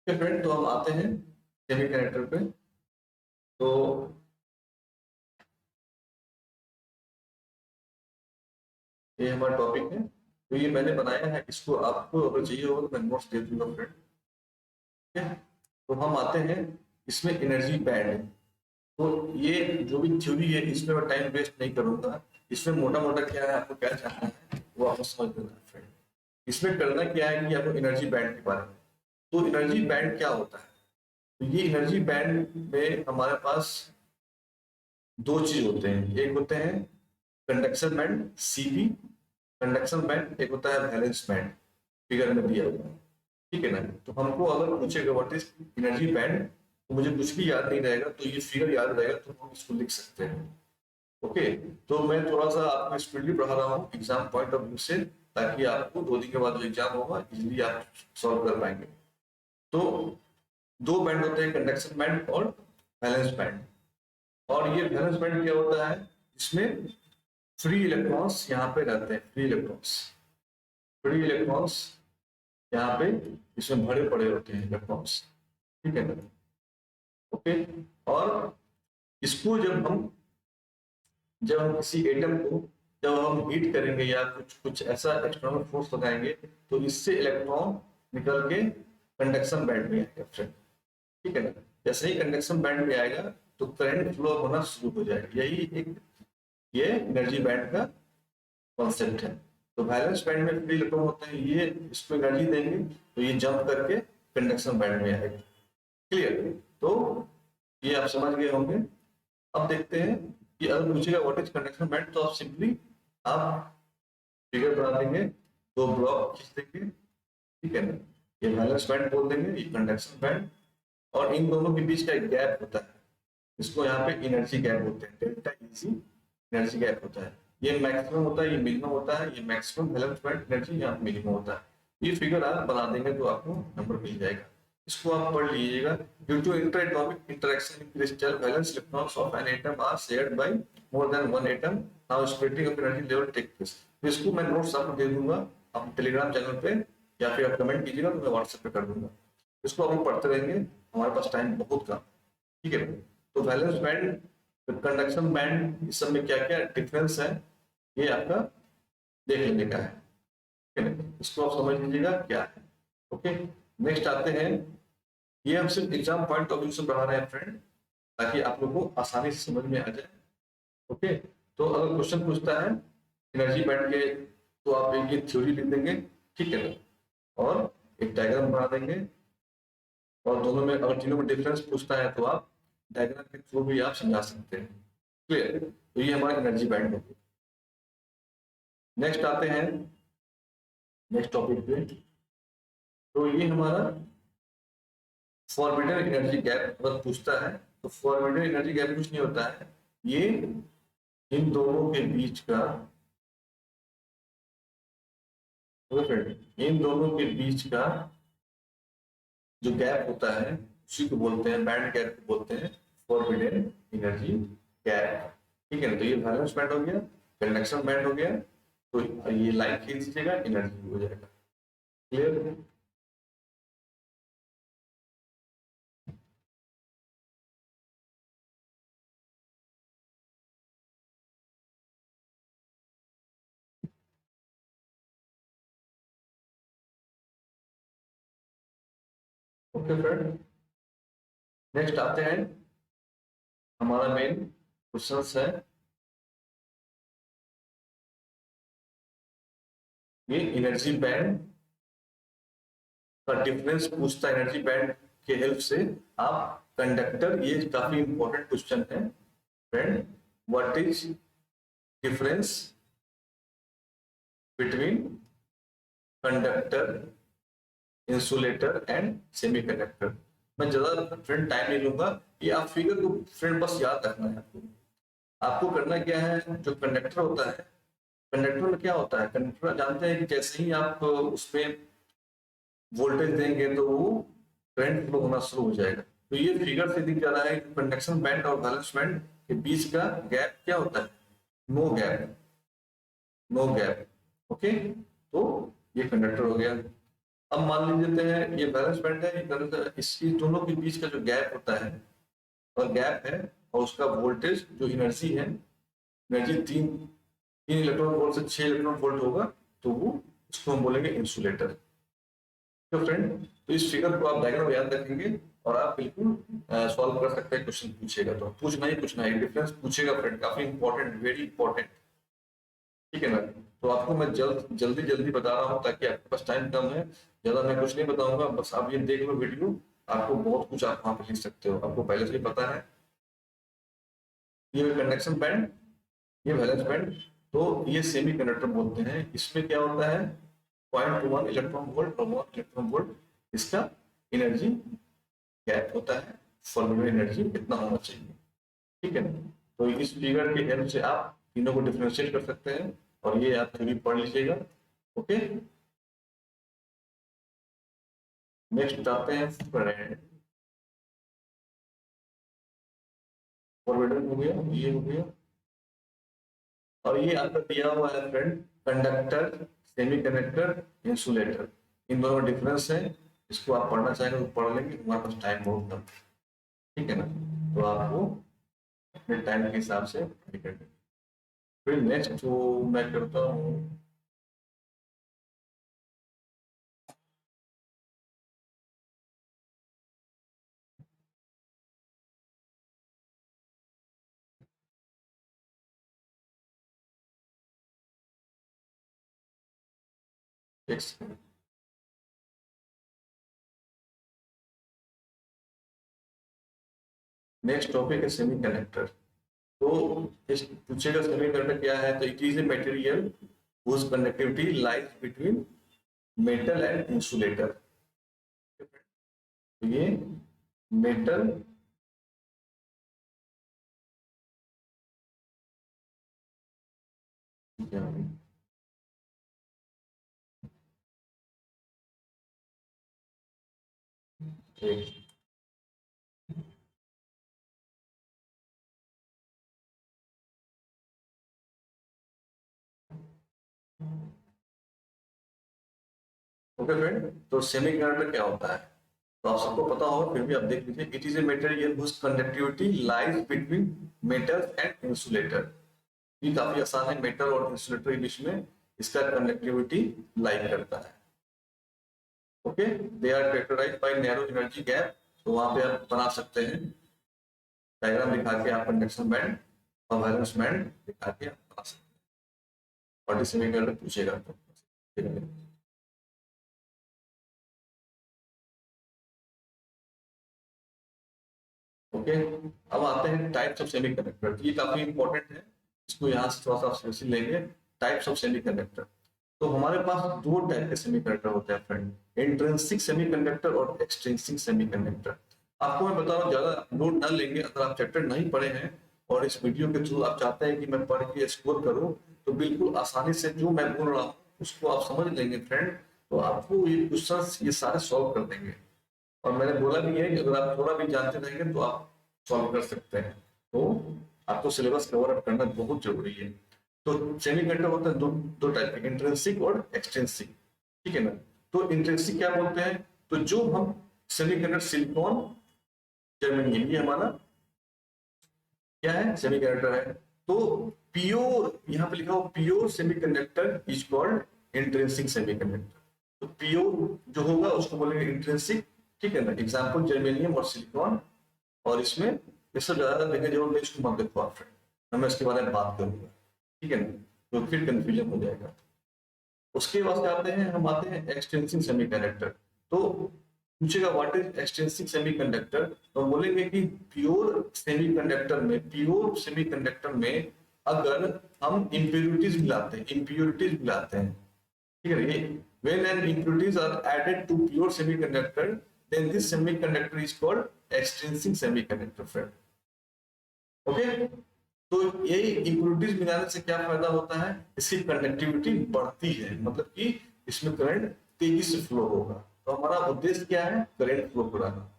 Friend, तो हम आते हैं सेमी कंडक्टर पे। तो ये हमारा टॉपिक है। तो ये मैंने बनाया है, इसको आपको अगर चाहिए होगा तो मैं नोट्स दे दूंगा फ्रेंड। ठीक है, तो हम आते हैं इसमें एनर्जी बैंड। तो ये जो भी थ्योरी है इसमें मैं टाइम वेस्ट नहीं करूंगा। इसमें मोटा मोटा क्या है, आपको क्या जानना है वो आपको समझ लेना है फ्रेंड। इसमें करना क्या है कि आपको एनर्जी बैंड के बारे में। तो एनर्जी बैंड क्या होता है? तो ये एनर्जी बैंड में हमारे पास दो चीज होते हैं। एक होते हैं conduction band CP conduction band, एक होता है वैलेंस बैंड। फिगर में दिया हुआ है, ठीक है ना। तो हमको अगर पूछेगा व्हाट इज एनर्जी बैंड, तो मुझे कुछ भी याद नहीं रहेगा, तो ये फिगर याद रहेगा तो हम इसको लिख सकते हैं। ओके, तो मैं थोड़ा सा आपको स्पीडली पढ़ा रहा हूँ एग्जाम पॉइंट ऑफ व्यू से, ताकि आपको 2 दिन के बाद जो एग्जाम होगा इजिली आप सॉल्व कर पाएंगे। तो दो बैंड होते हैं, कंडक्शन बैंड और वैलेंस बैंड। और ये वैलेंस बैंड क्या होता है? इसमें फ्री इलेक्ट्रॉन्स यहाँ पे रहते हैं। फ्री इलेक्ट्रॉन्स यहाँ पे इसमें भरे पड़े होते हैं इलेक्ट्रॉन्स, ठीक है ना। ओके, और इसको जब हम किसी एटम को जब हम हीट करेंगे या कुछ कुछ ऐसा एक्सटर्नल फोर्स लगाएंगे, तो इससे इलेक्ट्रॉन निकल के कंडक्शन बैंड में आएगा फ्रेंड, ठीक है ना। जैसे ही कंडक्शन बैंड में आएगा तो करंट फ्लो होना शुरू हो जाएगा। यही एक ये एनर्जी बैंड का कॉन्सेप्ट है। तो वैलेंस बैंड में फ्री इलेक्ट्रॉन होते हैं, ये इसको एनर्जी देंगे तो ये जंप करके कंडक्शन बैंड में आएगा। क्लियर? तो ये आप समझ गए होंगे। अब देखते हैं कि अगर पूछेगा व्हाट इज कंडक्शन बैंड, तो आप सिंपली आप फिगर बना देंगे, दो ब्लॉक खींच देंगे, ठीक है ना। ये वैलेंस बैंड बोल देंगे, ये कंडक्शन बैंड, और इन दोनों के बीच का एक गैप होता है, इसको यहाँ पे एनर्जी गैप बोलते हैं। डेल्टा इजी एनर्जी गैप होता है। ये मैक्सिमम होता है, ये मिनिमम होता है। ये मैक्सिमम वैलेंस बैंड एनर्जी, यहाँ मिनिमम होता है। ये फिगर आप बना देंगे तो आपको नंबर मिल जाएगा। इसको आप पढ़ लीजिएगा। Due to interatomic interaction in crystal, valence electrons of an atom are shared by more than one atom, now splitting of energy level take place. इसको मैं नोट्स आपको दे दूंगा, आप टेलीग्राम चैनल पे या फिर आप कमेंट कीजिएगा तो मैं व्हाट्सएप पे कर दूंगा। इसको हम पढ़ते रहेंगे, हमारे पास टाइम बहुत कम, ठीक है। तो वैलेंस बैंड, कंडक्शन बैंड, इस सब में क्या क्या डिफरेंस है ये आपका देख लेने का है, ठीक है ना। इसको आप समझ लीजिएगा क्या है। ओके, नेक्स्ट आते हैं। ये हम सिर्फ एग्जाम पॉइंट ऑफ व्यू से पढ़ा रहे हैं फ्रेंड, ताकि आप लोगों को आसानी से समझ में आ जाए। ओके, तो अगर क्वेश्चन पूछता है एनर्जी बैंड के, तो आप एक ये थ्योरी लिख देंगे, ठीक है ना, और एक डायग्राम बना देंगे। और दोनों में अगर तीनों में डिफरेंस पूछता है तो आप डायग्राम के थ्रू भी आप समझा सकते हैं। क्लियर? तो ये हमारा एनर्जी बैंड है। नेक्स्ट आते हैं नेक्स्ट टॉपिक पे। तो ये हमारा फॉरबिडन एनर्जी गैप अगर पूछता है, तो फॉरबिडन एनर्जी गैप कुछ नहीं होता है, ये इन दोनों के बीच का, इन दोनों के बीच का जो गैप होता है उसी को बोलते हैं, बैंड गैप को बोलते हैं फॉरबिडन एनर्जी गैप, ठीक है ना। तो ये वैलेंस बैंड हो गया, कंडक्शन बैंड हो गया, तो ये लाइन खींच दीजिएगा, एनर्जी हो जाएगा। क्लियर? ओके फ्रेंड, नेक्स्ट आते हैं, हमारा मेन क्वेश्चन है ये एनर्जी बैंड का डिफरेंस पूछता है। एनर्जी बैंड के हेल्प से आप कंडक्टर, ये काफी इंपॉर्टेंट क्वेश्चन है friend, what is difference between conductor, insulator and semiconductor. मैं ज्यादा फ्रेंड टाइम नहीं लूंगा, ये आप फिगर को फ्रेंड बस याद रखना है आपको। आपको करना क्या है, जो कंडक्टर होता है, कंडक्टर में क्या होता है, कंडक्टर जानते हैं कि जैसे ही आप उसमें वोल्टेज देंगे तो वो करंट फ्लो होना शुरू हो जाएगा। तो ये फिगर से दिख जा रहा है कंडक्शन बैंड और वैलेंस बैंड के बीच का गैप क्या होता है, no gap, no gap. Okay, तो ये कंडक्टर हो गया। अब मान लीजिए हैं ये बैलेंस बैंड है, ये बैलेंस, इसकी दोनों के बीच का जो गैप होता है और गैप है और उसका वोल्टेज जो एनर्जी है, एनर्जी तीन तीन इलेक्ट्रॉन वोल्ट से 6 इलेक्ट्रॉन वोल्ट होगा, तो वो उसको हम बोलेंगे इंसुलेटर। तो फ्रेंड, तो इस फिगर को आप डायग्राम याद रखेंगे और आप बिल्कुल सॉल्व कर सकते हैं। क्वेश्चन पूछेगा तो पूछना ही डिफरेंस पूछेगा फ्रेंड, काफी इंपॉर्टेंट, वेरी इंपॉर्टेंट, ठीक है ना। तो आपको मैं जल्दी बता रहा हूँ ताकि आपके पास टाइम कम है, ज्यादा मैं कुछ नहीं बताऊंगा, बस आप ये देख लो वीडियो, आपको बहुत कुछ आप वहां पे लिख सकते हो, आपको पहले से ही पता है। ये कंडक्शन बैंड, ये वैलेंस बैंड, तो ये सेमी कंडक्टर बोलते हैं। इसमें क्या होता है, 0.1 इलेक्ट्रॉन वोल्ट और 1 इलेक्ट्रॉन वोल्ट इसका एनर्जी गैप होता है, फॉरवर्ड एनर्जी इतना होना चाहिए, ठीक है ना। तो इस फिगर के हेल्प से आप तीनों को डिफरेंशिएट कर सकते हैं और ये आप थ्योरी पढ़ लीजिएगा। ओके, नेक्स्ट आते हैं फॉरवर्ड हो गया, ये हो गया, और ये आपका दिया हुआ है फ्रेंड कंडक्टर, सेमी कंडक्टर, इंसुलेटर, इन दोनों में डिफरेंस है। इसको आप पढ़ना चाहेंगे तो पढ़ लेंगे, हमारे पास टाइम बहुत कम, ठीक है ना। तो आपको अपने टाइम के हिसाब से करना। फिर नेक्स्ट जो मैं करता हूँ, नेक्स्ट टॉपिक है सेमी कंडक्टर। तो इस पूछेगा सेमी कंडक्टर क्या है, तो it is a material whose conductivity lies between metal and insulator। तो ये मेटल ओके फ्रेंड, तो सेमी कंडक्टर क्या होता है, तो आप सबको पता होगा, फिर भी आप देख लीजिए। It is a material whose conductivity lies between metal and insulator। ये काफी आसान है, मेटल और इंसुलेटर के बीच में इसका कंडक्टिविटी लाई करता है। Okay, they are characterized by narrow energy gap. तो वहां पे आप बना सकते हैं डायग्राम दिखा के, आप कंडक्शन बैंड और वैलेंस बैंड दिखा के आप बना सकते हैं, और सेमी कंडक्टर पूछेगा तो। ओके, अब आते हैं टाइप्स ऑफ सेमीकंडक्टर। ये काफी इंपॉर्टेंट है, इसको यहाँ से थोड़ा सा सीरियसली लेंगे। टाइप्स ऑफ सेमीकंडक्टर, तो हमारे पास दो टाइप के सेमीकंडक्टर होते हैं फ्रेंड, इंट्रिंसिक सेमीकंडक्टर और एक्सट्रिंसिक सेमीकंडक्टर। आपको मैं बता रहा हूँ, ज्यादा लोड ना लेंगे, अगर आप चैप्टर नहीं पढ़े हैं और इस वीडियो के थ्रू आप चाहते हैं कि मैं पढ़ के एक्सप्लोर करूँ, तो बिल्कुल आसानी से जो मैं बोल रहा हूँ उसको आप समझ लेंगे फ्रेंड, तो आपको ये क्वेश्चन ये सारे सॉल्व कर देंगे। और मैंने बोला भी है कि अगर आप थोड़ा भी जानते रहेंगे तो आप सॉल्व कर सकते हैं। तो आपको सिलेबस कवर अप करना बहुत जरूरी है। तो सेमीकंडक्टर होते हैं दो दो टाइप के, इंट्रिंसिक और एक्सट्रिंसिक, ठीक है ना। तो इंट्रिंसिक क्या बोलते हैं, तो जो हम सेमीकंडक्टर सिलिकॉन जर्मेनियम, ये हमारा क्या है, सेमीकंडक्टर है। तो प्योर, यहाँ पे लिखा हो pure semiconductor is called intrinsic semiconductor. तो प्योर जो होगा उसको बोलेंगे इंट्रिंसिक, ठीक है ना। एग्जांपल जर्मेनियम और सिलिकॉन, और इसमें इससे ज्यादा देखने जरूर नहीं, इसको मत देखो आप फ्रेंड, मैं इसके बारे में बात करूंगा, ठीक है ना, तो फिर कंफ्यूजन हो जाएगा। उसके बाद आते हैं, हम आते हैं एक्सटेंसिव सेमीकंडक्टर। तो पूछेगा व्हाट इज एक्सटेंसिव सेमीकंडक्टर, तो हम बोलेंगे कि प्योर सेमीकंडक्टर में, प्योर सेमीकंडक्टर में अगर हम इम्प्योरिटीज मिलाते हैं, ठीक है ना, ये when an impurities are added to pure semiconductor, then this semiconductor is called extrinsic semiconductor friend। Okay, तो ये इम्प्योरिटीज मिलाने से क्या फायदा होता है, इसकी कंडक्टिविटी बढ़ती है, मतलब कि इसमें करंट तेजी से फ्लो होगा। तो हमारा उद्देश्य क्या है, करंट फ्लो बढ़ाना,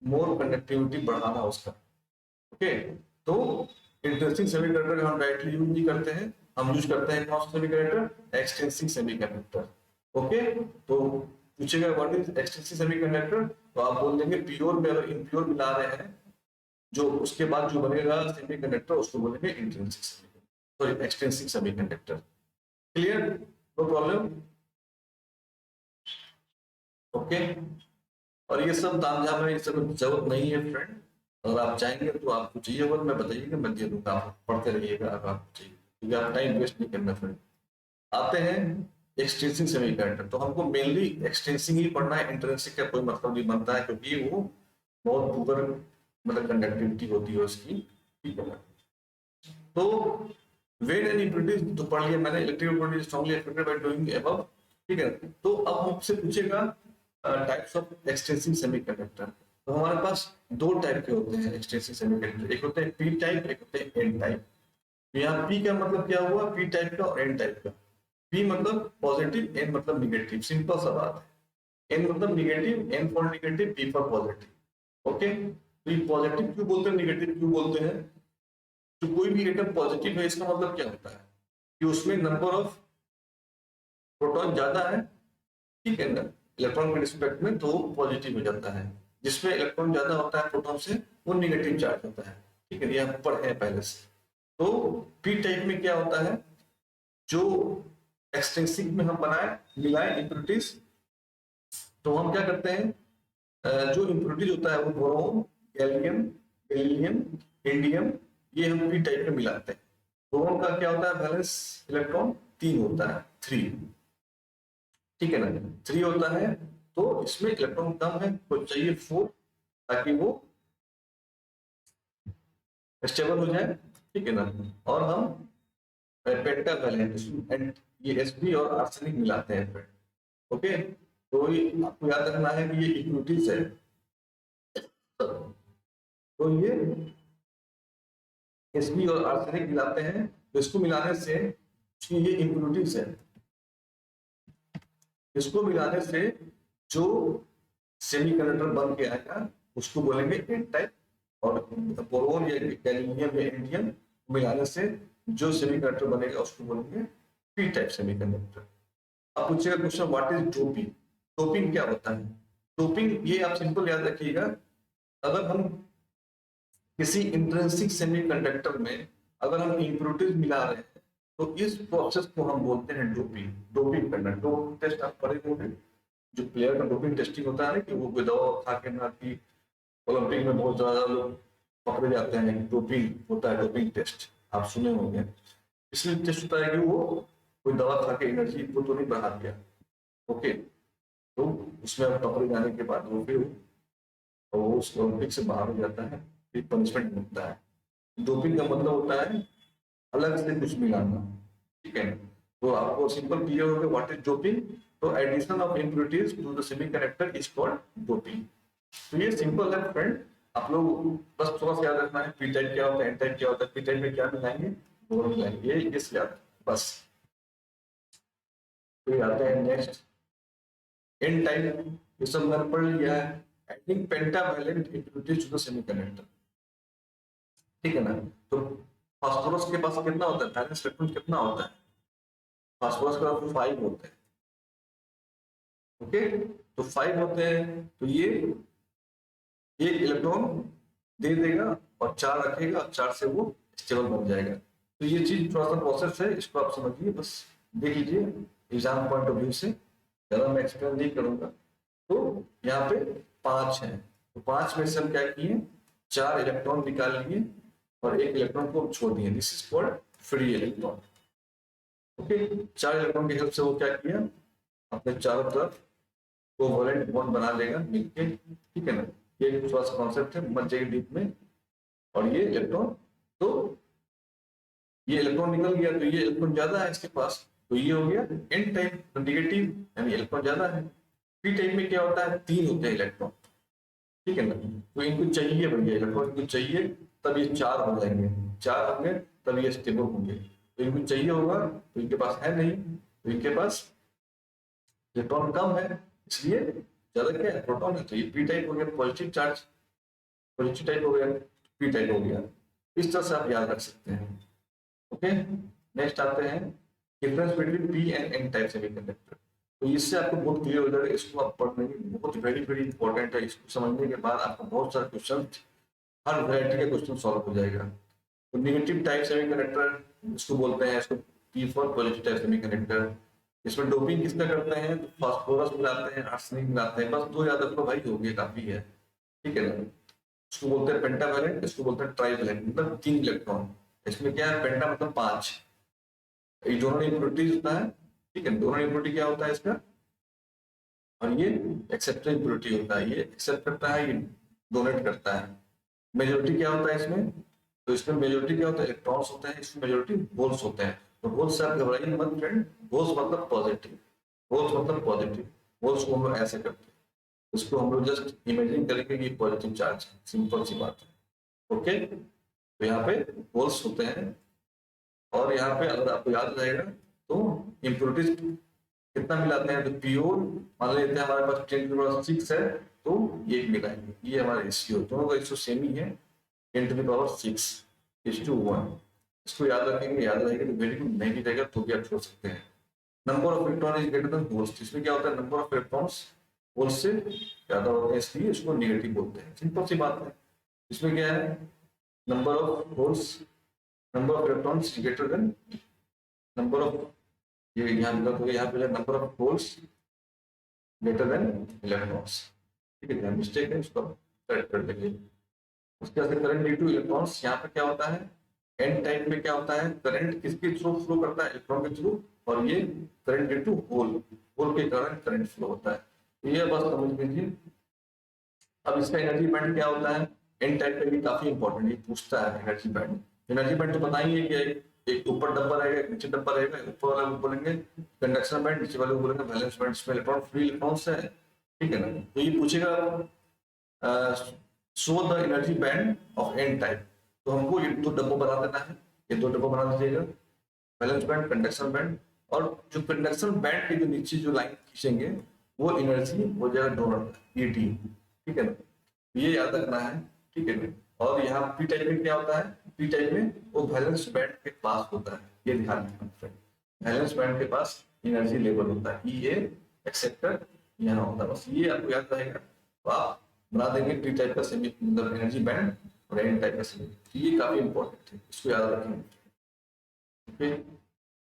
मोर कंडक्टिविटी बढ़ाना उसका। ओके, तो इंटरेस्टिंग सेमीकंडक्टर हम डायरेक्टली यूज नहीं करते हैं, हम यूज करते हैं कौन सा सेमीकंडक्टर, एक्सटेंसिव सेमीकंडक्टर। ओके, तो पूछेगा व्हाट इज एक्सटेंसिव सेमीकंडक्टर, तो आप बोल देंगे प्योर में अगर इम्प्योर मिला रहे हैं, जो उसके बाद जो बनेगा सेमीकंडक्टर उसको बोलेंगे intrinsic semiconductor, sorry extensive semiconductor. Clear, no problem, okay. और ये सब तामझाम है, ये सब जरूरत नहीं है फ्रेंड। अगर आप चाहेंगे तो आपको चाहिए होगा तो मैं बताइएगा, मैं दे दूंगा, आप पढ़ते रहिएगा अगर आपको चाहिए, क्योंकि आप टाइम वेस्ट नहीं करना फ्रेंड। आते हैं एक्सटेंसिव सेमीकंडक्टर, तो हमको मेनली एक्सटेंसिव ही पढ़ना है, इंट्रिंसिक का कोई मतलब नहीं बनता है, क्योंकि वो बहुत पुअर मतलब कंडक्टिविटी होती है उसकी, ठीक है ना। तो वेन एंड इम्प्यूरिटीज तो पढ़ लिया मैंने, electrical properties strongly affected by doing above, ठीक है। तो अब हमसे पूछेगा टाइप्स ऑफ एक्सटेंसिव सेमीकंडक्टर। तो हमारे पास दो टाइप के होते हैं एक्सटेंसिव सेमीकंडक्टर, एक होते हैं पी टाइप, एक होते हैं एन टाइप। यहाँ पी का मतलब क्या हुआ, पी टाइप का और एन टाइप का। पी मतलब पॉजिटिव, एन मतलब निगेटिव, सिंपल सा बात है। एन मतलब negative, N for negative, P for positive, okay. तो ये पॉजिटिव क्यों बोलते हैं, निगेटिव क्यों बोलते हैं? तो कोई भी एटम पॉजिटिव है, इसका मतलब क्या होता है कि उसमें नंबर ऑफ प्रोटॉन ज्यादा है, ठीक है ना, इलेक्ट्रॉन के रिस्पेक्ट में, तो पॉजिटिव हो जाता है। जिसमें इलेक्ट्रॉन ज्यादा होता है प्रोटॉन से, वो निगेटिव चार्ज होता है, ठीक है, ये हम पढ़े हैं पहले से। तो पी टाइप में क्या होता है, जो एक्सटेंसिव में हम बनाए मिलाए इम्प्यूरिटीज, तो हम क्या करते हैं, जो इम्प्यूरिटीज होता है वो बोरोन, गैलियम, गैलीनियम, इंडियम, ये हम पी टाइप में मिलाते हैं। बोरोन का क्या होता है, वैलेंस इलेक्ट्रॉन 3 होता है, 3, ठीक है ना, 3 होता है। तो इसमें इलेक्ट्रॉन कम है तो चाहिए 4, ताकि वो स्टेबल हो जाए, ठीक है ना। और हम पेंटावैलेंट, ये Sp और आर्सेनिक मिलाते हैं फिर, ओके। तो ये आपको याद रखना है कि ये इक्विटीज है, तो ये Sp और आर्सेनिक मिलाते हैं, तो इसको मिलाने से ये इम्प्यूरिटीज है, इसको मिलाने से जो सेमीकंडक्टर बन के आएगा उसको बोलेंगे एन टाइप, और बोरोन या गैलीनियम या इंडियम मिलाने से जो सेमीकंडक्टर बनेगा उसको बोलेंगे पी टाइप सेमीकंडक्टर। अब पूछेगा question what is doping, doping क्या होता है? डोपिंग ये आप सिंपल याद रखिएगा, अगर हम किसी इंट्रिंसिक सेमीकंडक्टर में अगर हम इम्प्यूरिटीज मिला रहे हैं, तो इस प्रोसेस को हम बोलते हैं डोपिंग, डोपिंग करना। डोपिंग टेस्ट आप पढ़े होंगे, जो प्लेयर का डोपिंग टेस्टिंग होता है ना, कि वो कोई दवा खा के ना, कि ओलंपिक में बहुत ज्यादा लोग पकड़े जाते हैं, डोपिंग होता है, डोपिंग टेस्ट आप सुने होंगे। इसलिए टेस्ट होता है कि वो कोई दवा खा के एनर्जी को तो नहीं बढ़ा दिया, ओके। तो उसमें पकड़े जाने के बाद वो फिर वो उस ओलंपिक से बाहर हो जाता है, फिर पनिशमेंट मिलता है। डोपिंग का मतलब होता है अलग से कुछ मिलाना, ठीक है। तो आपको सिंपल क्लियर हो गया व्हाट इज डोपिंग। तो addition of impurities to the semiconductor is called doping. तो ये सिंपल है फ्रेंड, आप लोग बस थोड़ा सा याद रखना है पी टाइप क्या होता है, एन टाइप क्या होता है, पी टाइप में क्या मिलाएंगे, बोरोन मिलाएंगे, ये इसलिए याद बस। फिर आते हैं नेक्स्ट एन टाइप, ये सब मैंने पढ़ लिया है, adding pentavalent impurities to the semiconductor, ठीक है ना। तो फास्फोरस के पास कितना होता है, वैलेंस इलेक्ट्रॉन कितना होता है, फास्फोरस का 5 होते हैं, ओके। तो 5 होते हैं, तो ये एक इलेक्ट्रॉन दे देगा और 4 रखेगा, 4 से वो स्टेबल बन जाएगा। तो ये चीज थोड़ा सा प्रोसेस है, इसको आप समझिए, बस देख लीजिए एग्जाम पॉइंट ऑफ व्यू से, ज्यादा मैं एक्सप्लेन नहीं करूंगा। तो यहाँ पे 5 है, तो 5 में से हम क्या किए, 4 इलेक्ट्रॉन निकाल लिए और एक इलेक्ट्रॉन को छोड़ दिए, this is called free electron, okay. 4 electron की हेल्प से वो क्या किया, अपने चारों तरफ कोवैलेंट बॉन्ड बना लेगा मिलके, ठीक है ना। ये थोड़ा सा कॉन्सेप्ट है, मत जाइए डीप में। और ये इलेक्ट्रॉन, तो ये इलेक्ट्रॉन निकल गया, तो ये इलेक्ट्रॉन ज्यादा है इसके पास, तो ये हो गया एन टाइप, नेगेटिव, यानी इलेक्ट्रॉन ज्यादा है। पी टाइप में क्या होता है, 3 होते हैं इलेक्ट्रॉन, ठीक है ना। तो इनको चाहिए भैया इलेक्ट्रॉन, इनको चाहिए तब ये 4 हो जाएंगे, 4 होंगे तब ये स्टेबल होंगे। तो इनको चाहिए होगा, तो इनके पास है नहीं, तो इनके पास इलेक्ट्रॉन कम है, इसलिए ज्यादा क्या है, प्रोटॉन है, तो ये पी टाइप हो गया, पॉजिटिव चार्ज, पॉजिटिव टाइप हो गया, पी टाइप हो गया। इस तरह से आप याद रख सकते हैं, ओके। नेक्स्ट आते हैं difference between P and N type semiconductor. तो इससे आपको बहुत क्लियर हो जाएगा, इसको आप पढ़ने में बहुत वेरी वेरी इंपॉर्टेंट है। इसको समझने के बाद आपको बहुत सारे क्वेश्चन, हर वैरायटी का क्वेश्चन सॉल्व हो जाएगा। तो नेगेटिव टाइप सेमीकंडक्टर इसको बोलते हैं, इसको P for positive type semiconductor. इसमें डोपिंग किसका करते हैं, तो फास्फोरस मिलाते हैं, आर्सेनिक मिलाते हैं, बस दो याद रख लो भाई, हो गया, काफी है, ठीक है ना। इसको बोलते हैं पेंटावैलेंट, इसको बोलते हैं ट्राइवैलेंट, मतलब 3 इलेक्ट्रॉन। इसमें क्या है, पेंटा मतलब 5, ये दोनों इम्प्योरिटीज होता है, ठीक है, दोनों इम्प्योरिटी क्या होता है इसका, और ये एक्सेप्टर इम्प्योरिटी होता है, ये एक्सेप्ट करता है, ये डोनेट करता है। मेजोरिटी क्या होता है इसमें, तो इसमें मेजोरिटी क्या होता है, इलेक्ट्रॉन्स होते हैं, इसमें मेजोरिटी होल्स होते हैं। तो होल्स से आप घबराइए मत फ्रेंड, होल्स मतलब पॉजिटिव, होल्स मतलब पॉजिटिव, होल्स को हम लोग ऐसे करते हैं, इसको हम लोग जस्ट इमेजिन करेंगे कि पॉजिटिव चार्ज है, सिंपल सी बात है। ओके, तो यहाँ पे होल्स होते हैं, और यहाँ पे अगर आपको याद रहेगा तो इम्प्योरिटीज कितना मिलाते हैं, तो प्योर मान लेते हैं हमारे पास 10⁻6 है, तो ये मिलाएंगे, ये हमारा रेशियो, दोनों का रेशियो सेम ही है, 10⁻6:1। इसको याद रखेंगे, याद रहेगा तो वेरी गुड, नहीं भी रहेगा तो भी आप छोड़ सकते हैं। Number of electron is greater than holes, इसमें क्या होता है, नंबर ऑफ इलेक्ट्रॉन्स होल्स से ज्यादा होते हैं, इसलिए इसको नेगेटिव बोलते हैं, सिंपल सी बात है। इसमें क्या है, number of holes, number of electrons greater than number of, ये यहाँ पे यहाँ पे number of holes greater than electrons, ठीक है, मिस्टेक है, इसको करेक्ट कर देंगे। उसके बाद करंट ड्यू टू इलेक्ट्रॉन्स, यहाँ पे क्या होता है, एन टाइप में क्या होता है, करंट किसके थ्रू फ्लो करता है, इलेक्ट्रॉन के थ्रू, और ये current due to hole, hole के कारण करंट फ्लो होता है, तो ये बस समझ लीजिए। अब इसका एनर्जी बैंड क्या होता है, एन टाइप पे भी काफी इंपॉर्टेंट, ये पूछता है एनर्जी बैंड। एनर्जी बैंड तो बताइए कि एक ऊपर डब्बा रहेगा, एक नीचे डब्बा रहेगा, ऊपर वाला बोलेंगे कंडक्शन बैंड, नीचे वाले बोलेंगे वैलेंस बैंड, इसमें इलेक्ट्रॉन फ्री इलेक्ट्रॉन्स है, ठीक है ना। तो ये पूछेगा show the energy band of N type, तो हमको ये दो डब्बा बना देना है, ये दो डब्बा बना दीजिएगा, वैलेंस बैंड, कंडक्शन बैंड, और जो कंडक्शन बैंड के जो नीचे जो लाइन खींचेंगे वो एनर्जी हो जाएगा डोनर ईटी, ठीक है ना, ये याद रखना है, ठीक है ना। और यहाँ पी टाइप में क्या होता है, पी टाइप में वो वैलेंस बैंड के पास होता है, ये ध्यान रखना फ्रेंड, वैलेंस बैंड के पास एनर्जी लेवल होता है, ये एक्सेप्टर यहाँ होता है, बस ये आपको याद रहेगा, तो आप बना देंगे पी टाइप का सेमी, मतलब एनर्जी बैंड, और एन टाइप का सेमी, तो ये काफी इंपॉर्टेंट है, इसको याद रखेंगे। ओके,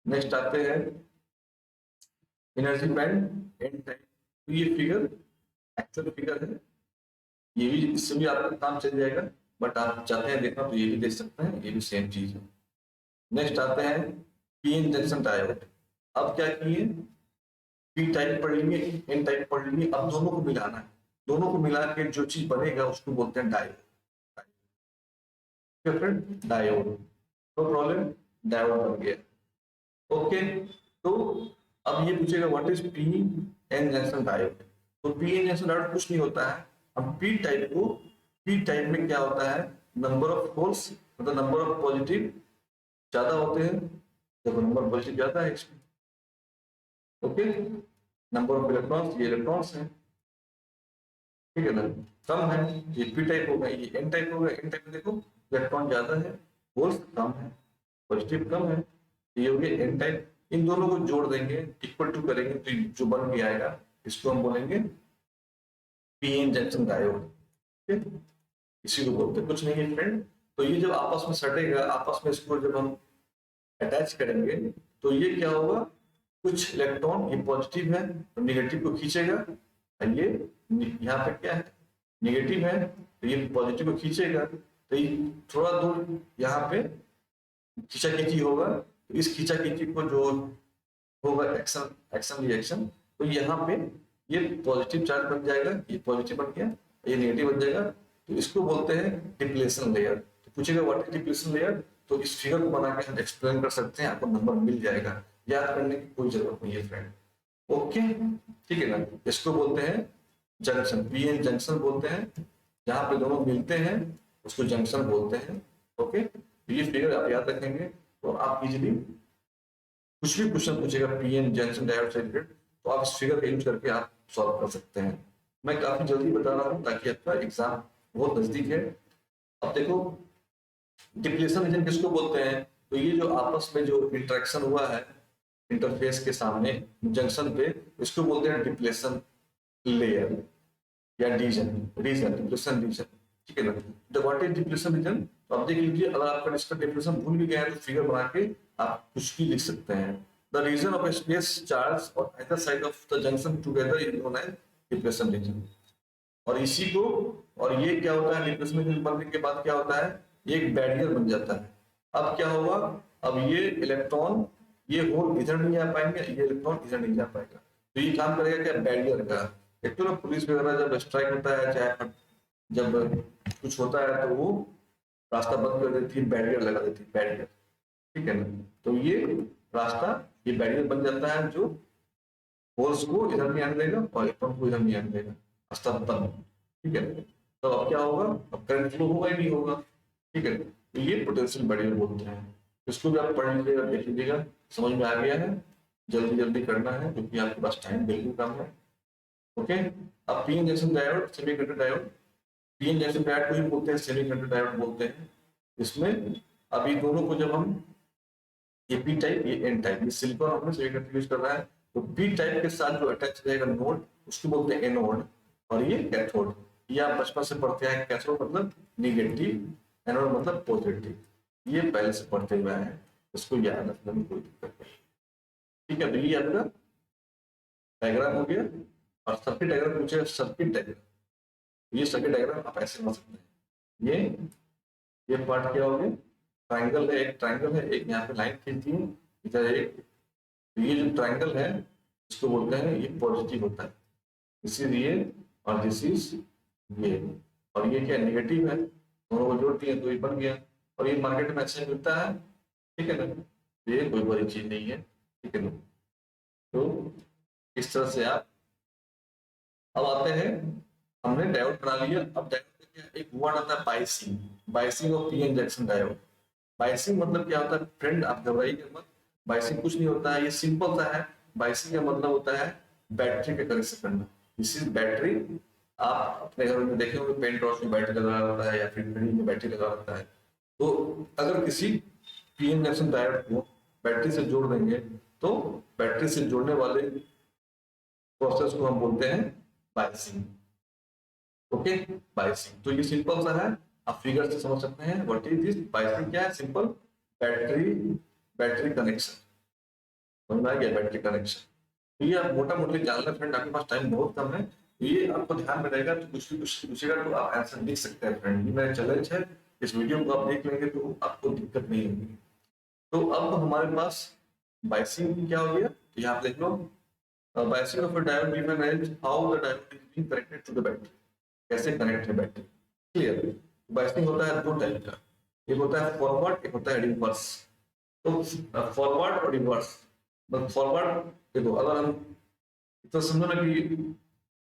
नेक्स्ट आते हैं एनर्जी बैंड एन टाइप, तो ये फिगर एक्चुअल फिगर है, ये भी, इससे भी आपका काम चल जाएगा, बट आप चाहते हैं देखना तो ये भी देख सकते हैं, ये भी सेम चीज है। नेक्स्ट आते हैं पीएन जंक्शन डायोड। अब क्या किए, पी टाइप पढ़ लिए, एन टाइप पढ़ लिए, अब दोनों को मिलाना है, दोनों को मिला के जो चीज बनेगा उसको बोलते हैं diode, friend diode, no problem, diode बन गया। ओके, तो अब ये पूछेगा what is P N junction diode, तो पी एन जंक्शन डायोड कुछ नहीं होता है। अब पी टाइप को, पी टाइप में क्या होता है, नंबर ऑफ होल्स, मतलब नंबर ऑफ पॉजिटिव ज्यादा होते हैं, देखो नंबर पॉजिटिव ज्यादा है इसमें, ओके, नंबर ऑफ इलेक्ट्रॉन्स, ये इलेक्ट्रॉन्स है, ठीक है ना, कम है, ये पी टाइप होगा, ये एन टाइप होगा, एन टाइप में देखो इलेक्ट्रॉन ज्यादा है, होल्स कम है, पॉजिटिव कम है, ये हो गया एन टाइप। इन दोनों को जोड़ देंगे, इक्वल टू करेंगे, तो जो बन के आएगा इसको हम बोलेंगे पी एन जंक्शन डायोड, ठीक है, इसी को बोलते हैं, कुछ नहीं है फ्रेंड। तो ये जब आपस में सटेगा, आपस में इसको जब हम अटैच करेंगे, तो ये क्या होगा, कुछ इलेक्ट्रॉन ये पॉजिटिव है तो निगेटिव को खींचेगा, और ये यहाँ पे क्या है, निगेटिव है तो ये पॉजिटिव को खींचेगा, तो ये थोड़ा दूर यहाँ पे खींचा खींची होगा, तो इस खींचा खींची को जो होगा एक्शन, एक्शन रिएक्शन, तो यहाँ पे ये पॉजिटिव चार्ज बन जाएगा, ये पॉजिटिव बन गया, ये नेगेटिव बन जाएगा, तो इसको बोलते हैं डिप्लेशन लेयर। तो पूछेगा व्हाट इज डिप्लेशन लेयर, तो इस फिगर को बना के हम एक्सप्लेन कर सकते हैं, आपको नंबर मिल जाएगा, याद करने की कोई जरूरत नहीं है फ्रेंड। ओके, ठीक है ना, इसको बोलते हैं जंक्शन, पीएन जंक्शन बोलते हैं, जहां पे दोनों मिलते हैं उसको जंक्शन बोलते हैं। ओके, तो ये फिगर आप याद रखेंगे, तो आप इजिली कुछ भी क्वेश्चन पूछेगा पीएन जंक्शन डायोड से रिलेटेड, तो आप इस फिगर का यूज करके आप सॉल्व कर सकते हैं। मैं काफी जल्दी बता रहा हूँ ताकि आपका एग्जाम बहुत नजदीक है। अब देखो डिप्लेशन रीजन किसको बोलते हैं, तो ये जो आपस में जो इंटरेक्शन हुआ है, इंटरफेस के सामने जंक्शन पे, इसको बोलते हैं डिप्लेशन लेयर या रीजन डिप्लेशन रीजन, ठीक है ना। The what is depletion region, तो आप देख लीजिए, अगर आपका इसका डिप्लेशन भूल भी गया है तो फिगर बना के आप कुछ भी लिख सकते हैं। The region of space charge और other side of the junction together is known as depletion region. और इसी को, और ये क्या होता है, डिप्लेशन रीजन बनने के बाद क्या होता है, ये एक बैरियर बन जाता है। अब क्या होगा, अब ये इलेक्ट्रॉन, ये होल इधर नहीं आ पाएंगे, ये इलेक्ट्रॉन इधर नहीं जा पाएगा, तो ये काम करेगा क्या, बैरियर का। एक तो ना पुलिस वगैरह जब स्ट्राइक होता है, चाहे जब कुछ होता है, तो वो रास्ता बंद कर देती है, बैरियर लगा देती है, बैरियर, ठीक है ना। तो ये रास्ता, ये बैरियर बन जाता है जो होल्स को इधर नहीं आने देगा और इलेक्ट्रॉन को इधर नहीं आने देगा, रास्ता बंद, ठीक है। तो अब क्या होगा, अब करंट फ्लो होगा ही नहीं होगा, ठीक है। तो ये पोटेंशियल बैरियर बोलते हैं। इसको भी आप पढ़ लीजिएगा, देख लीजिएगा, समझ में आ गया है। जल्दी जल्दी करना है क्योंकि आपके पास टाइम बिल्कुल कम है। ओके, अब PN junction diode, semiconductor diode, PN junction diode को ही बोलते हैं, सेमीकंडक्टर डायोड बोलते हैं। इसमें अभी दोनों को जब हम, ये पी टाइप, ये एन टाइप, ये सिलिकॉन हमने सेमीकंडक्टर यूज कर रहा है, तो पी टाइप के साथ जो अटैच रहेगा नोड, उसको बोलते हैं एनोड, और ये कैथोड। ये आप बचपन से पढ़ते हैं, कैथोड मतलब निगेटिव, एनोड मतलब पॉजिटिव, ये पहले से पढ़ते हुए हैं, इसको याद रखने में कोई दिक्कत नहीं, ठीक है। तो ये आपका डायग्राम हो गया। और सर्किट डायग्राम पूछे, सर्किट डायग्राम, ये सर्किट डायग्राम आप ऐसे बना सकते हैं। ये पार्ट क्या हो गया, ट्राइंगल है, एक ट्राइंगल है, एक यहाँ पे लाइन खींचती है, इधर एक, तो ये जो ट्राइंगल है इसको बोलते हैं, ये पॉजिटिव होता है, इसीलिए, और दिस इज ये, और ये क्या नेगेटिव है, दोनों को जोड़ दिया तो ये बन गया। और ये मार्केट में ऐसे मिलता है, ठीक है ना, ये कोई बड़ी चीज नहीं है, ठीक है ना। तो इस तरह से आप, अब आते हैं, हमने डायोड बना लिया। अब डायोड क्या, एक वर्ड आता है biasing, biasing of PN junction diode. Biasing मतलब क्या होता है फ्रेंड, आप घबराइए मत, बाइसिंग कुछ नहीं होता है, ये सिंपल सा है। बाइसिंग का मतलब होता है बैटरी का कनेक्शन करना। This is battery. आप अपने घर में देखे होंगे, पेन टॉर्च में बैटरी लगा रहता है या फिर घड़ी में बैटरी लगा रहता है। तो अगर किसी पीएन जंक्शन डायोड को बैटरी से जोड़ देंगे तो बैटरी से जोड़ने वाले प्रोसेस को हम बोलते हैं बाइसिंग। ओके, बाइसिंग, तो ये सिंपल सा है, आप फिगर से समझ सकते हैं व्हाट इज दिस। बाइसिंग क्या है, सिंपल बैटरी, बैटरी कनेक्शन, समझ में आ गया, बैटरी कनेक्शन। तो ये आप मोटा मोटी जान लें फ्रेंड, आपके पास टाइम बहुत कम है, तो ये आपको ध्यान में रहेगा, तो कुछ भी कुछ पूछेगा तो आप आंसर लिख सकते हैं फ्रेंड। ये मेरा चैलेंज है, इस वीडियो को आप देख लेंगे तो आपको दिक्कत नहीं होगी। तो अब हमारे पास बाइसिंग क्या हो गया, तो यहाँ पे देख लो, biasing of a diode given as how the diode is being connected to the battery, कैसे कनेक्ट है बैटरी, क्लियर। बाइसिंग होता है दो टाइप का, एक होता है फॉरवर्ड, एक होता है रिवर्स। तो फॉरवर्ड और रिवर्स, मतलब फॉरवर्ड देखो, अगर हम तो समझो ना कि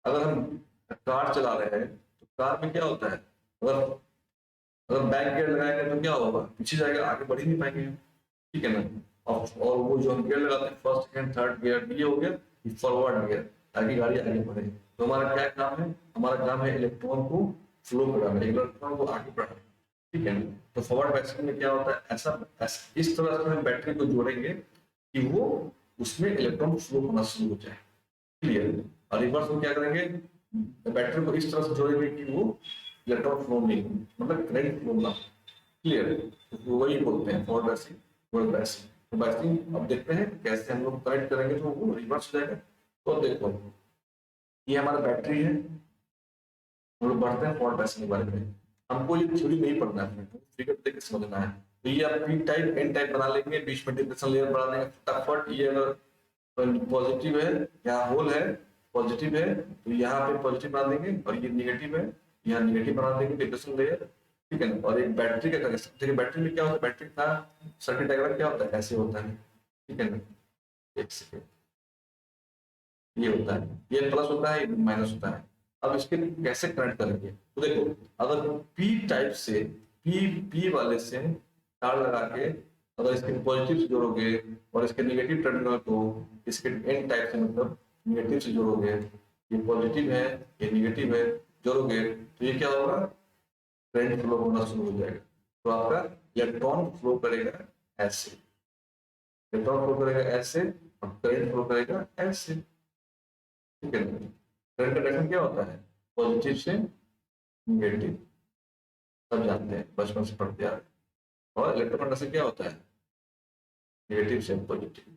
अगर हम कार चला रहे हैं तो कार में क्या होता है, अगर अगर बैक गियर लगाएंगे तो क्या होगा, पीछे जाएगा, आगे बढ़ ही नहीं पाएंगे, ठीक है ना। और वो जो हम गियर लगाते हैं फर्स्ट सेकंड थर्ड गियर, ये हो गया फॉरवर्ड गियर, ताकि गाड़ी आगे बढ़े। तो हमारा क्या काम है, हमारा काम है इलेक्ट्रॉन को फ्लो कराना, इलेक्ट्रॉन को आगे बढ़ाना, ठीक है ना। तो फॉरवर्ड बैटरी में क्या होता है, ऐसा इस तरह से हम बैटरी को जोड़ेंगे कि वो उसमें इलेक्ट्रॉन फ्लो होना शुरू हो जाए, क्लियर। और रिवर्स में क्या करेंगे, बैटरी को इस तरह से जोड़ेंगे कि वो इलेक्ट्रॉन फ्लो नहीं हो, मतलब करंट फ्लो ना, क्लियर। तो वही बोलते हैं फॉरवर्ड बैटरी, फॉरवर्ड बैटरी। तो बैटरी अब देखते हैं कैसे हम लोग कनेक्ट करेंगे तो वो रिवर्स हो जाएगा। तो देखो, ये हमारा बैटरी है, हम लोग बढ़ते हैं फॉरवर्ड बैटरी के बारे में। हमको ये थ्योरी नहीं पढ़ना है, फिगर देख के समझना है। तो ये आप पी टाइप एन टाइप बना लेंगे, बीच में डिप्रेशन लेयर बना देंगे फटाफट। ये अगर पॉजिटिव है, यहाँ होल है, पॉजिटिव है, तो यहाँ पे पॉजिटिव बना देंगे, और ये नेगेटिव है, यहाँ नेगेटिव बना देंगे, डिप्रेशन लेयर, ठीक है ना। और एक बैटरी का कनेक्शन, देखिए बैटरी में क्या होता है, बैटरी का सर्किट डायग्राम क्या होता है, ऐसे होता है, ठीक है ना। एक सेकेंड, ये होता है, ये प्लस होता है, ये माइनस होता है। अब इसके कैसे कनेक्ट करेंगे, तो देखो, अगर पी टाइप से, पी वाले से तार लगा के अगर इसके पॉजिटिव से जोड़ोगे और इसके नेगेटिव टर्मिनल को इसके एन टाइप से, मतलब नेगेटिव से जोड़ोगे, ये पॉजिटिव है, ये नेगेटिव है, जोड़ोगे, तो ये क्या होगा, करंट फ्लो होना शुरू हो जाएगा। तो आपका इलेक्ट्रॉन फ्लो करेगा ऐसे, इलेक्ट्रॉन फ्लो करेगा ऐसे, और करंट फ्लो करेगा ऐसे, ठीक है ना। करंट कंडक्शन क्या होता है, पॉजिटिव से नेगेटिव, सब जानते हैं, बचपन से पढ़ते आ रहे हैं। और इलेक्ट्रिक कंडक्शन क्या होता है, नेगेटिव से पॉजिटिव।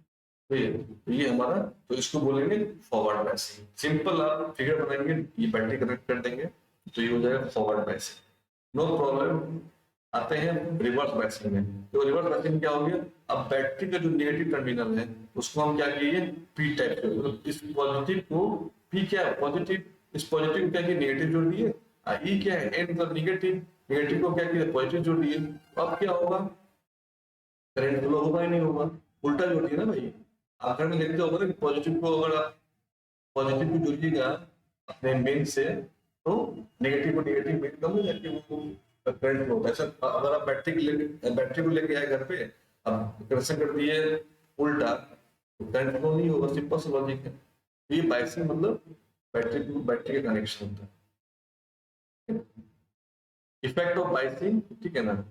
तो ये हमारा, तो इसको बोलेंगे फॉरवर्ड बायसिंग। सिंपल आप फिगर बनाएंगे, ये बैटरी कनेक्ट कर देंगे तो ये हो जाएगा फॉरवर्ड बायसिंग, नो प्रॉब्लम। आते हैं रिवर्स बायसिंग में। तो रिवर्स बायसिंग क्या हो गया, अब बैटरी का जो नेगेटिव टर्मिनल है उसको हम क्या किए, पी टाइप के, मतलब इस पॉजिटिव को, पी क्या है पॉजिटिव, इस पॉजिटिव को क्या किया नेगेटिव जोड़ दिए, ई क्या है एन मतलब निगेटिव, नेगेटिव को क्या किया पॉजिटिव जोड़ दिए। अब क्या होगा, करंट फ्लो होगा ही नहीं होगा, उल्टा जोड़िए ना भाई। आखिर में देखते होगा ना कि पॉजिटिव को अगर आप पॉजिटिव को जोड़िएगा अपने मेन से, तो नेगेटिव को नेगेटिव में कम हो जाती है, वो करंट फ्लो होता है। सर अगर आप बैटरी को लेके आए घर पे, अब कनेक्शन कर दिए उल्टा, तो करंट फ्लो नहीं होगा, सिंपल सा लॉजिक है। ये बायसिंग मतलब बैटरी का कनेक्शन होता है। इफेक्ट ऑफ बायसिंग, ठीक है ना,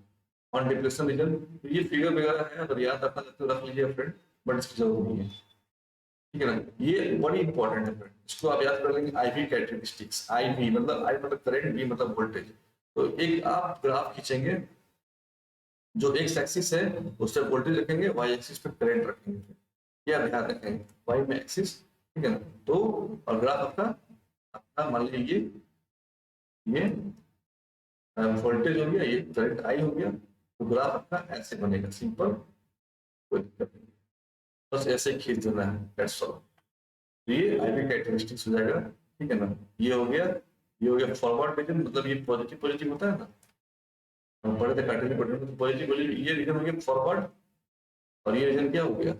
ऑन डिप्लेशन रीजन। तो ये फिगर वगैरह है, अगर याद रखना चाहते तो रख लीजिए फ्रेंड, बट इसकी जरूरत नहीं है, ठीक है ना। ये बड़ी इंपॉर्टेंट है फ्रेंड, इसको आप याद कर लेंगे। आईवी कैरेक्टरिस्टिक्स, आईवी मतलब आई मतलब करंट, वी मतलब वोल्टेज। तो एक आप ग्राफ खींचेंगे, जो एक्स एक्सिस है उस पर वोल्टेज रखेंगे, वाई एक्सिस पे करंट रखेंगे, क्या ध्यान रखेंगे, वाई में एक्सिस, ठीक है ना। तो और ग्राफ आपका आपका मान लीजिए ये वोल्टेज हो गया, ये करंट आई हो गया, तो ग्राफ आपका ऐसे बनेगा, सिंपल, कोई दिक्कत नहीं, बस ऐसे ही खींच देना है, दैट्स ऑल। तो ये आईवी कैरेक्टरिस्टिक्स हो जाएगा, ठीक है ना। ये हो गया, ये हो गया फॉरवर्ड रीजन, मतलब ये पॉजिटिव पॉजिटिव होता है ना, हम पढ़े थे कार्टेशियन कोऑर्डिनेट में, पॉजिटिव पॉजिटिव, ये रीजन हो गया फॉरवर्ड। और ये रीजन क्या हो गया,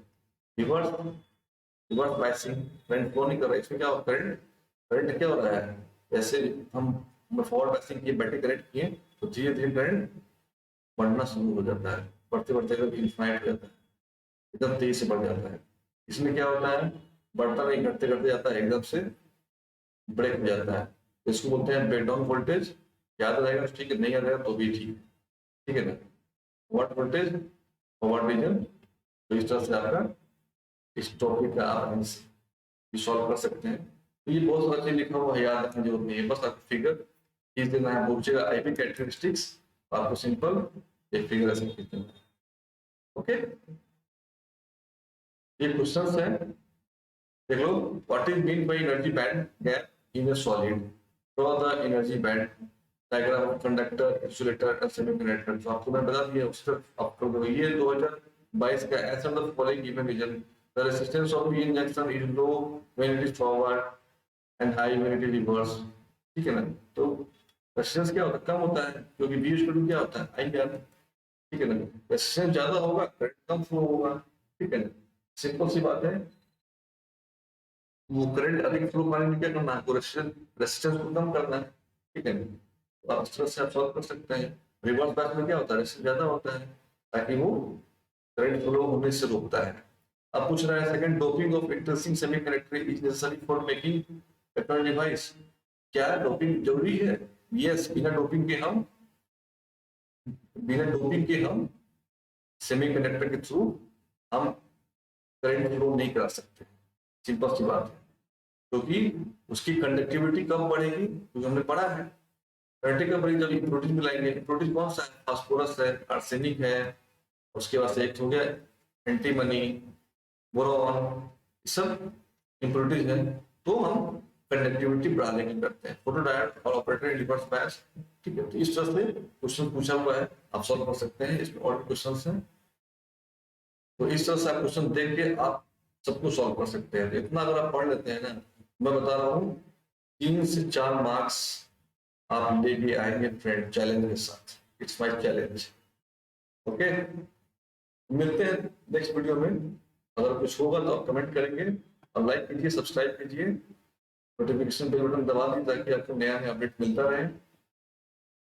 reverse, reverse biasing. Current flow नहीं कर रहा है, इसमें क्या हो, करंट करंट क्या हो रहा है, जैसे हम फॉरवर्ड बायसिंग किए, बैटरी कनेक्ट किए, तो धीरे धीरे करंट बढ़ना शुरू हो जाता है, बढ़ते बढ़ते इन्फाइनाइट हो जाता है, एकदम तेजी से बढ़ जाता है। इसमें क्या होता है, बढ़ता नहीं, घटते घटते जाता है, एकदम से ब्रेक हो जाता है। इसको बोलते हैं ब्रेक डाउन वोल्टेज। याद रहेगा तो ठीक है, नहीं याद रहेगा तो भी ठीक है, ठीक है ना। What voltage, forward region. तो इस तरह से आपका इस टॉपिक का आप सॉल्व कर सकते हैं। तो ये बहुत सारा चीज लिखा हुआ है, याद रखने की जरूरत नहीं है, बस आपको फिगर खींच देना है, पूछेगा आईपी कैरेक्टरिस्टिक्स, आपको सिंपल एक फिगर ऐसे खींच देना है, ओके। ये क्वेश्चंस है, देख लो। What is mean by energy band gap in a solid, draw the energy band diagram of conductor, insulator and semiconductor. तो आपको मैं बता दिया, उससे आपको ये 2022 का ऐसा the following given reason, the resistance of P injection is low when it is forward and high when it is reverse, ठीक है ना। तो रेजिस्टेंस क्या होता है, कम होता है, क्योंकि वी इक्वल टू क्या होता है, आई आर, ठीक है ना। रेजिस्टेंस ज्यादा होगा, करंट कम फ्लो होगा, ठीक है ना, सिंपल सी बात है। वो करंट अधिक फ्लो पाने के लिए क्या करना है, रेजिस्टेंस को कम करना है, ठीक है। तो आप इस तरह से आप सॉल्व कर सकते हैं। रिवर्स बैक में क्या होता है, रेजिस्टेंस ज्यादा होता है, ताकि वो करंट फ्लो होने से रोकता है। अब पूछ रहा है second, doping of interesting semiconductor is necessary for making electronic device. क्या डोपिंग जरूरी है, यस। बिना डोपिंग के हम सेमीकंडक्टर के थ्रू हम करंट फ्लो नहीं करा सकते, सिंपल सी बात है। क्योंकि उसकी कंडक्टिविटी कब बढ़ेगी, क्योंकि हमने पढ़ा है कंडक्टिविटी कब बढ़ेगी, जब इम्प्योरिटीज मिलाएंगे। इम्प्योरिटीज कौन सा है, फास्फोरस है, आर्सेनिक है, उसके बाद से एक हो गया एंटीमनी, बोरॉन, सब इम्प्योरिटीज है। तो हम कंडक्टिविटी बढ़ाने की करते हैं, फोटोडायोड और ऑपरेटर रिवर्स बायस, ठीक है। तो इस तरह से क्वेश्चन पूछा हुआ है, आप सॉल्व कर सकते हैं, इसमें और भी क्वेश्चन हैं। तो इस तरह से आप क्वेश्चन देख के आप सबको सॉल्व कर सकते हैं। इतना अगर आप पढ़ लेते हैं ना, मैं बता रहा हूँ 3 से 4 मार्क्स आप लेके आएंगे फ्रेंड, चैलेंज के साथ। It's my challenge, okay. मिलते हैं नेक्स्ट वीडियो में, अगर कुछ होगा तो आप कमेंट करेंगे, और लाइक कीजिए, सब्सक्राइब कीजिए, नोटिफिकेशन बेल बटन दबा दीजिए, ताकि आपको नया नया अपडेट मिलता रहे।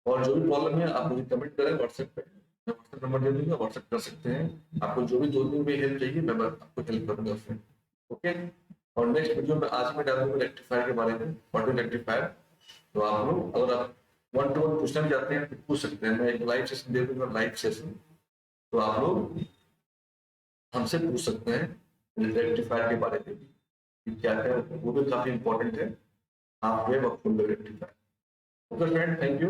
और जो भी प्रॉब्लम है आप मुझे कमेंट करें व्हाट्सएप पे, मैं व्हाट्सएप नंबर दे दूंगा, व्हाट्सएप कर सकते हैं। आपको जो भी जोड़ने में हेल्प चाहिए मैं आपको हेल्प करूंगा फ्रेंड, ओके। और नेक्स्ट वीडियो में आज मैं डालूंगा रेक्टिफायर के बारे में, ऑटो रेक्टिफायर। तो आप लोग अगर आप 1 to 1 पूछना भी चाहते हैं तो पूछ सकते हैं, मैं एक लाइव सेशन दे दूंगा, लाइव सेशन, तो आप लोग हमसे पूछ सकते हैं। रेक्टिफायर के बारे में भी क्या है, वो भी काफी इंपॉर्टेंट है, हाफ वेव और full wave rectifier. Okay friend, thank you.